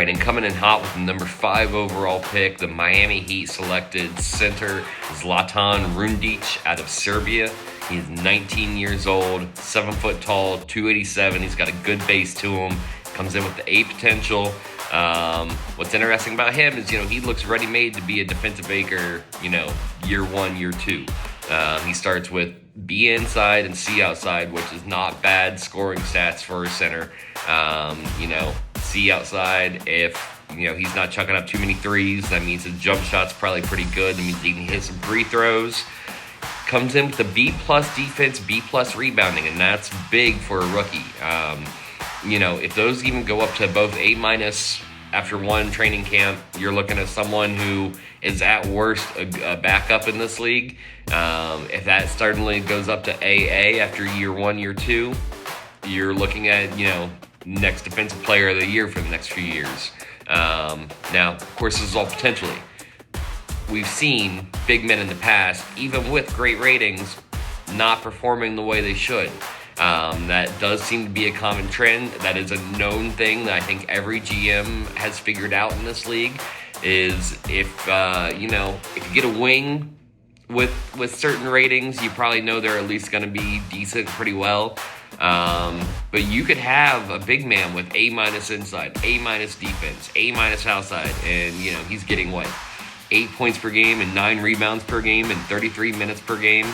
right, and coming in hot with the number 5 overall pick, the Miami Heat selected center Zlatan Rundic out of Serbia. He's 19 years old, 7 foot tall, 287. He's got a good base to him. Comes in with the A potential. What's interesting about him is, he looks ready-made to be a defensive baker, year 1, year 2. He starts with B inside and C outside, which is not bad scoring stats for a center. C outside, if he's not chucking up too many threes, that means his jump shot's probably pretty good. That means he can hit some free throws. Comes in with the B+ defense, B+ rebounding, and that's big for a rookie. If those even go up to both A- after one training camp, you're looking at someone who is at worst a backup in this league. If that certainly goes up to AA after year 1, year 2, you're looking at, next defensive player of the year for the next few years. Now, of course, this is all potentially. We've seen big men in the past, even with great ratings, not performing the way they should. That does seem to be a common trend. That is a known thing that I think every GM has figured out in this league, is if you get a wing with certain ratings, you probably know they're at least going to be decent pretty well. But you could have a big man with A- inside, A- defense, A- outside, and he's getting 8 points per game and 9 rebounds per game and 33 minutes per game.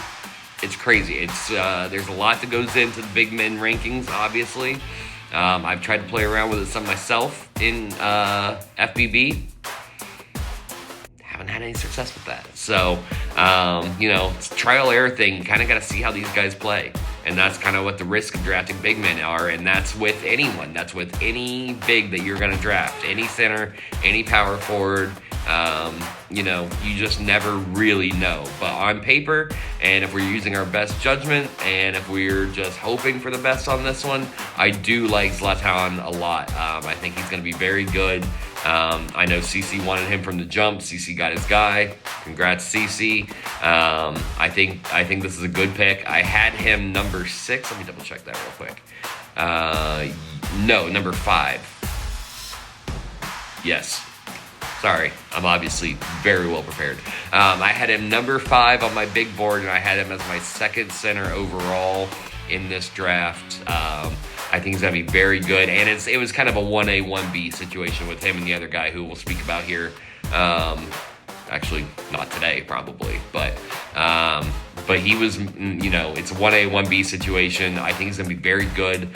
It's crazy. It's there's a lot that goes into the big men rankings, obviously. I've tried to play around with it some myself in FBB. Haven't had any success with that. So, it's a trial error thing. Kind of got to see how these guys play. And that's kind of what the risk of drafting big men are. And that's with anyone. That's with any big that you're going to draft. Any center, any power forward. You just never really know. But on paper, and if we're using our best judgment, and if we're just hoping for the best on this one, I do like Zlatan a lot. I think he's going to be very good. I know CC wanted him from the jump. CC got his guy. Congrats, CC. I think this is a good pick. I had him number 6. Let me double check that real quick. No, number 5. Yes. Sorry, I'm obviously very well prepared. I had him number 5 on my big board, and I had him as my second center overall in this draft. I think he's going to be very good, and it was kind of a 1A, 1B situation with him and the other guy who we'll speak about here. Actually, not today, probably, but he was, it's a 1A, 1B situation. I think he's going to be very good.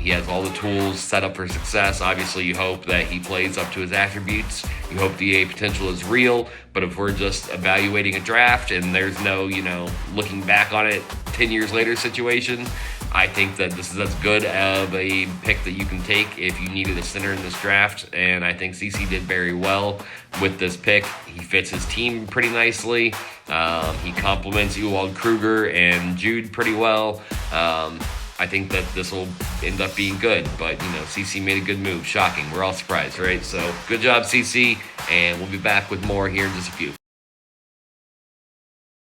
He has all the tools set up for success. Obviously, you hope that he plays up to his attributes. You hope the A potential is real. But if we're just evaluating a draft and there's no, looking back on it 10 years later situation, I think that this is as good of a pick that you can take if you needed a center in this draft. And I think CC did very well with this pick. He fits his team pretty nicely. He complements Ewald Kruger and Jude pretty well. I think that this will end up being good. But, CC made a good move. Shocking. We're all surprised, right? So good job, CC. And we'll be back with more here in just a few.